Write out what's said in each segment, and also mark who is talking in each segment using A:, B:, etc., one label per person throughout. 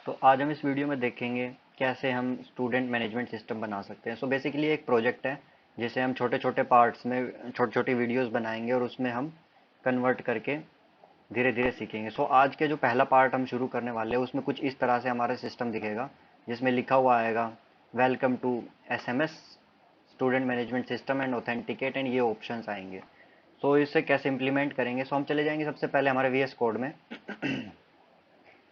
A: तो आज हम इस वीडियो में देखेंगे कैसे हम स्टूडेंट मैनेजमेंट सिस्टम बना सकते हैं। सो बेसिकली एक प्रोजेक्ट है जिसे हम छोटे छोटे पार्ट्स में छोटी छोटी वीडियोस बनाएंगे और उसमें हम कन्वर्ट करके धीरे धीरे सीखेंगे। सो आज के जो पहला पार्ट हम शुरू करने वाले हैं उसमें कुछ इस तरह से हमारा सिस्टम दिखेगा, जिसमें लिखा हुआ आएगा welcome to SMS student management system and authenticate, and ये ऑप्शंस आएंगे। सो इसे कैसे इम्प्लीमेंट करेंगे। सो हम चले जाएंगे सबसे पहले हमारे वीएस कोड में,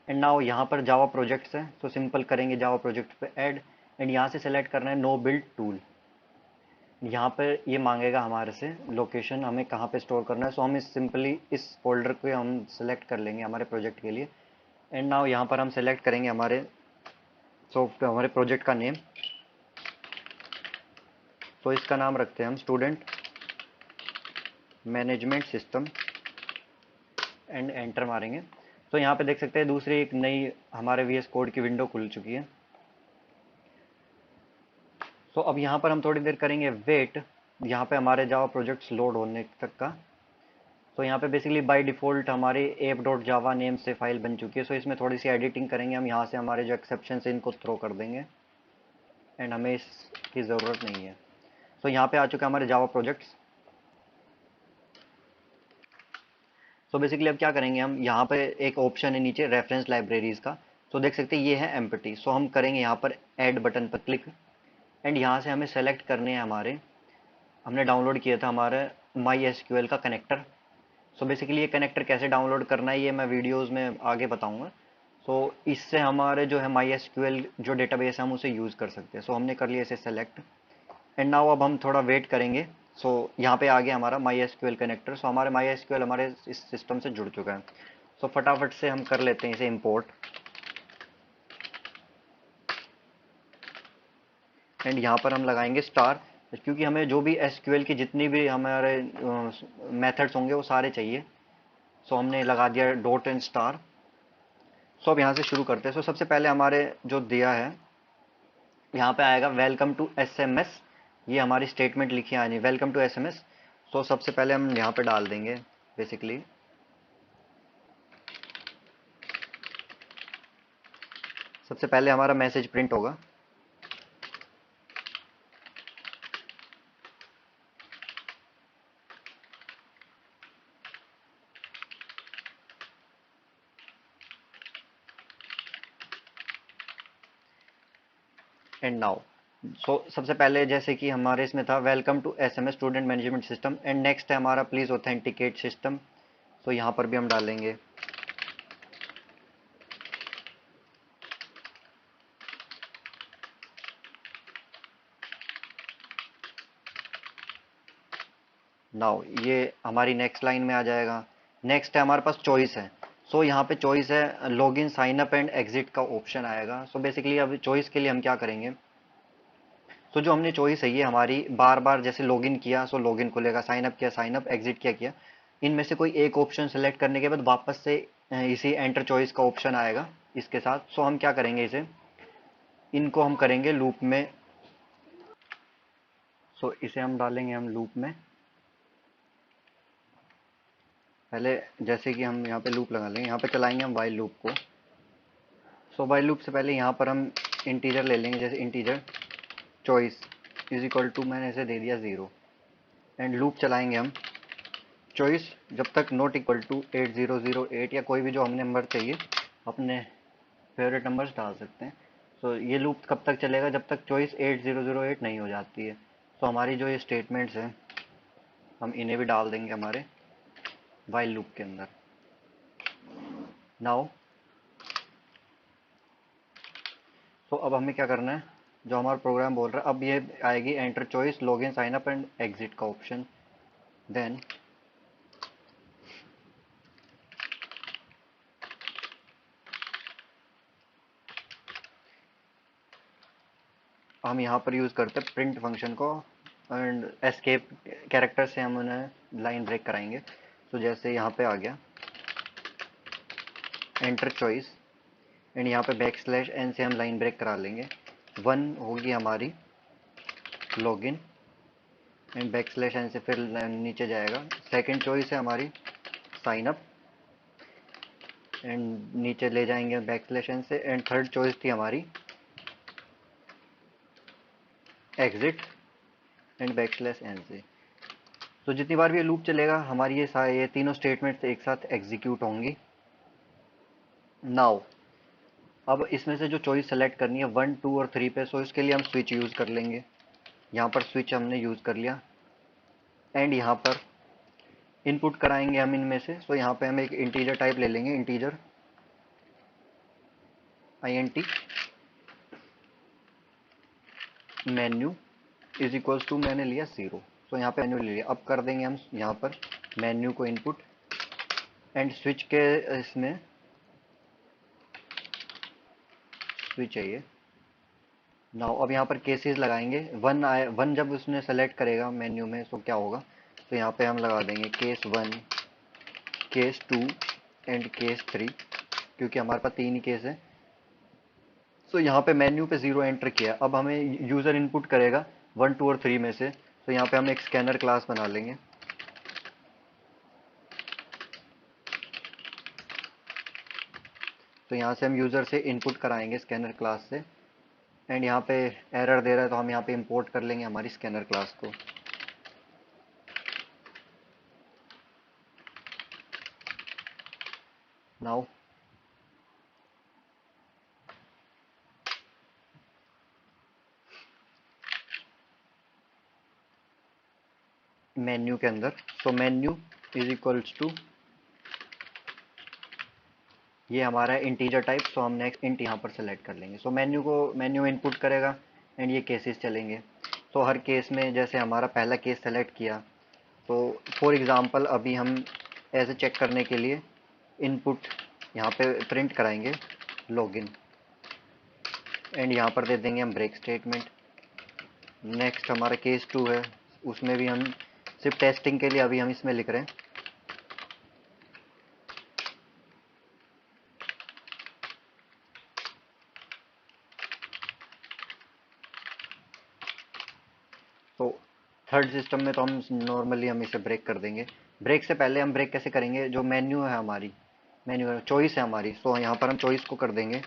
A: एंड नाउ यहाँ पर जावा प्रोजेक्ट्स है, तो सिंपल करेंगे जावा प्रोजेक्ट पे ऐड, एंड यहाँ से सेलेक्ट करना है नो बिल्ड टूल। यहाँ पर ये मांगेगा हमारे से लोकेशन, हमें कहाँ पे स्टोर करना है। सो हम इस सिंपली इस फोल्डर को हम सेलेक्ट कर लेंगे हमारे प्रोजेक्ट के लिए। एंड नाउ यहाँ पर हम सेलेक्ट करेंगे हमारे प्रोजेक्ट का नेम। तो इसका नाम रखते हैं हम student management system, and enter मारेंगे। तो यहाँ पे देख सकते हैं दूसरी एक नई हमारे वीएस कोड की विंडो खुल चुकी है। सो अब यहाँ पर हम थोड़ी देर करेंगे वेट, यहाँ पे हमारे जावा प्रोजेक्ट्स लोड होने तक का। तो यहाँ पे बेसिकली बाय डिफ़ॉल्ट हमारी एप डॉट जावा नेम से फाइल बन चुकी है। सो इसमें थोड़ी सी एडिटिंग करेंगे हम, यहाँ से हमारे जो एक्सेप्शन है इनको थ्रो कर देंगे, एंड हमें इसकी ज़रूरत नहीं है। सो यहाँ पे आ चुका है हमारे जावा प्रोजेक्ट्स। सो बेसिकली अब क्या करेंगे हम, यहाँ पे एक ऑप्शन है नीचे रेफरेंस लाइब्रेरीज का। सो देख सकते हैं ये है एम्प्टी। सो हम करेंगे यहाँ पर ऐड बटन पर क्लिक, एंड यहाँ से हमें सेलेक्ट करने हैं हमने डाउनलोड किया था हमारे माई एसक्यूएल का कनेक्टर। सो बेसिकली ये कनेक्टर कैसे डाउनलोड करना है ये मैं वीडियोस में आगे बताऊंगा। सो इससे हमारे जो है माई एसक्यूएल जो डेटाबेस है हम उसे यूज़ कर सकते हैं। सो हमने कर लिया इसे सेलेक्ट, एंड नाउ अब हम थोड़ा वेट करेंगे। सो यहाँ पे आ गया हमारा माई एसक्यूएल कनेक्टर। सो हमारे माई एसक्यूएल हमारे इस सिस्टम से जुड़ चुका है। सो फटाफट से हम कर लेते हैं इसे इम्पोर्ट, एंड यहाँ पर हम लगाएंगे स्टार, क्योंकि हमें जो भी एसक्यूएल की जितनी भी हमारे मेथड्स होंगे वो सारे चाहिए। सो हमने लगा दिया डॉट एंड स्टार। सो अब यहाँ से शुरू करते हैं। सो सबसे पहले हमारे जो दिया है यहाँ पे आएगा वेलकम टू एसएमएस, ये हमारी स्टेटमेंट लिखी आनी वेलकम टू एसएमएस। सो सबसे पहले हम यहाँ पे डाल देंगे बेसिकली, सबसे पहले हमारा मैसेज प्रिंट होगा। एंड नाउ सो सबसे पहले जैसे कि हमारे इसमें था welcome to SMS student management system, and next है हमारा प्लीज ऑथेंटिकेट सिस्टम। सो यहाँ पर भी हम डालेंगे नाउ, ये हमारी नेक्स्ट लाइन में आ जाएगा। नेक्स्ट है हमारे पास चॉइस है। सो यहाँ पे चॉइस है login sign up and exit का ऑप्शन आएगा। सो बेसिकली अब चॉइस के लिए हम क्या करेंगे, सो जो हमने चॉइस है ये हमारी बार बार जैसे लॉगिन किया सो लॉगिन खुलेगा, साइन अप किया साइन अप, एग्जिट किया किया, इनमें से कोई एक ऑप्शन सेलेक्ट करने के बाद वापस से इसी एंटर चॉइस का ऑप्शन आएगा इसके साथ। सो हम क्या करेंगे इसे, इनको हम करेंगे लूप में। सो इसे हम डालेंगे हम लूप में। पहले जैसे कि हम यहाँ पे लूप लगा लेंगे, यहाँ पे चलाएंगे हम वाइल लूप को। सो वाइल लूप से पहले यहाँ पर हम इंटीजर ले लेंगे, जैसे integer choice is equal to, मैंने इसे दे दिया 0, एंड लूप चलाएंगे हम चॉइस जब तक नॉट इक्वल टू 8008, या कोई भी जो हमने नंबर चाहिए अपने फेवरेट नंबर्स डाल सकते हैं। सो ये लूप कब तक चलेगा, जब तक चॉइस 8008 नहीं हो जाती है। सो हमारी जो ये स्टेटमेंट्स हैं हम इन्हें भी डाल देंगे हमारे वाइल लूप के अंदर। नाउ सो अब हमें क्या करना है, जो हमारा प्रोग्राम बोल रहा है अब ये आएगी enter choice login sign up and exit का ऑप्शन। देन हम यहाँ पर यूज़ करते हैं प्रिंट फंक्शन को, एंड एस्केप कैरेक्टर से हम उन्हें लाइन ब्रेक कराएंगे। तो जैसे यहाँ पे आ गया एंटर चॉइस, एंड यहाँ पे बैक स्लैश एन से हम लाइन ब्रेक करा लेंगे। 1 होगी हमारी login, and back slash n से फिर नीचे जाएगा। सेकंड चॉइस है हमारी साइन अप, एंड नीचे ले जाएंगे बैकस्लैश एन से। एंड थर्ड चॉइस थी हमारी एग्जिट एंड बैकस्लैश एन से। तो जितनी बार भी ये लूप चलेगा हमारी ये तीनों स्टेटमेंट्स एक साथ एग्जीक्यूट होंगी। नाउ अब इसमें से जो चॉइस सेलेक्ट करनी है 1, 2 और 3 पे, सो इसके लिए हम स्विच यूज़ कर लेंगे। यहाँ पर स्विच हमने यूज़ कर लिया एंड यहाँ पर इनपुट कराएंगे हम इनमें से। सो यहाँ पे हम एक इंटीजर टाइप ले लेंगे, integer int menu is equals to मैंने लिया 0। सो यहाँ पे मेन्यू ले लिया। अब कर देंगे हम यहाँ पर मेन्यू को इनपुट एंड स्विच के इसमें स्विच चाहिए। नाउ अब यहाँ पर केसेस लगाएंगे। वन जब उसने सेलेक्ट करेगा मेन्यू में तो क्या होगा, तो यहाँ पे हम लगा देंगे केस 1, केस 2 एंड केस 3, क्योंकि हमारे पास 3 ही केस है। सो यहाँ पे मेन्यू पे 0 एंटर किया। अब हमें यूज़र इनपुट करेगा 1, 2 और 3 में से। तो यहाँ पे हम एक स्कैनर क्लास बना लेंगे। तो यहाँ से हम यूज़र से इनपुट कराएंगे स्कैनर क्लास से। एंड यहाँ पे एरर दे रहा है तो हम यहाँ पे इंपोर्ट कर लेंगे हमारी स्कैनर क्लास को। नाउ मेन्यू के अंदर, सो मेन्यू इज इक्वल्स टू ये हमारा इंटीजर टाइप। सो हम नेक्स्ट इंट यहाँ पर सेलेक्ट कर लेंगे। सो मेन्यू इनपुट करेगा एंड ये केसेस चलेंगे। तो हर केस में जैसे हमारा पहला केस सेलेक्ट किया, तो फॉर एग्जांपल अभी हम ऐसे चेक करने के लिए इनपुट यहाँ पे प्रिंट कराएंगे लॉगिन एंड यहाँ पर दे देंगे हम ब्रेक स्टेटमेंट। नेक्स्ट हमारा केस 2 है, उसमें भी हम सिर्फ टेस्टिंग के लिए अभी हम इसमें लिख रहे हैं तो थर्ड सिस्टम में तो हम नॉर्मली हम इसे ब्रेक कर देंगे। ब्रेक से पहले हम ब्रेक कैसे करेंगे, जो मेन्यू है हमारी, मेन्यू चॉइस है हमारी, सो यहाँ पर हम चॉइस को कर देंगे,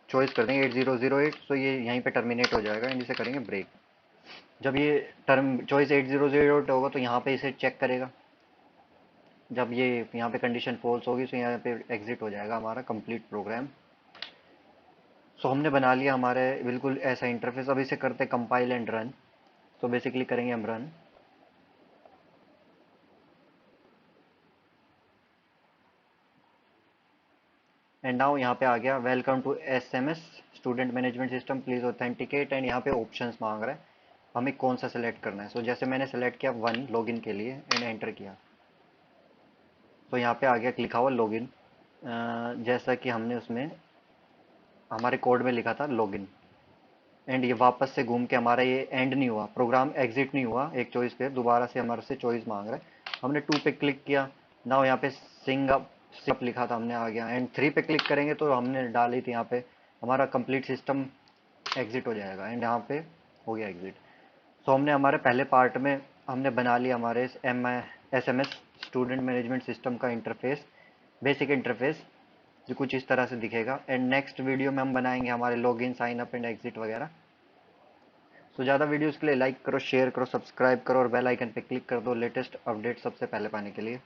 A: चॉइस कर देंगे 8008। सो ये यहीं पे टर्मिनेट हो जाएगा एंड इसे करेंगे ब्रेक। जब ये टर्म चॉइस 8008 होगा तो यहाँ पे इसे चेक करेगा। जब ये यहाँ पे कंडीशन फॉल्स होगी तो यहाँ पे एग्जिट हो जाएगा हमारा कंप्लीट प्रोग्राम। सो हमने बना लिया हमारे बिल्कुल ऐसा इंटरफेस। अब इसे करते कंपाइल एंड रन। तो बेसिकली करेंगे हम रन एंड नाउ यहाँ पे आ गया welcome to SMS student management system, please authenticate. And यहाँ पे ऑप्शंस मांग रहा है हमें कौन सा सेलेक्ट करना है। सो जैसे मैंने सेलेक्ट किया 1 लॉगिन के लिए एंड एंटर किया, तो यहाँ पे आ गया लिखा हुआ लॉगिन, जैसा कि हमने उसमें हमारे कोड में लिखा था लॉगिन। एंड ये वापस से घूम के हमारा ये एंड नहीं हुआ, प्रोग्राम एग्जिट नहीं हुआ एक चॉइस पे, दोबारा से हमारे से चॉइस मांग रहा है। हमने 2 पे क्लिक किया। नाउ यहाँ पे सिंग अप लिखा था, हमने आ गया। एंड 3 पे क्लिक करेंगे तो हमने डाली थी यहाँ पे हमारा कंप्लीट सिस्टम एग्जिट हो जाएगा एंड यहाँ पे हो गया एग्जिट। सो हमने हमारे पहले पार्ट में हमने बना लिया हमारे SMS स्टूडेंट मैनेजमेंट सिस्टम का इंटरफेस, बेसिक इंटरफेस जो कुछ इस तरह से दिखेगा। एंड नेक्स्ट वीडियो में हम बनाएंगे हमारे login, sign up and exit वगैरह। सो ज़्यादा वीडियोस के लिए लाइक करो, शेयर करो, सब्सक्राइब करो और बेल आइकन पे क्लिक कर दो लेटेस्ट अपडेट सबसे पहले पाने के लिए।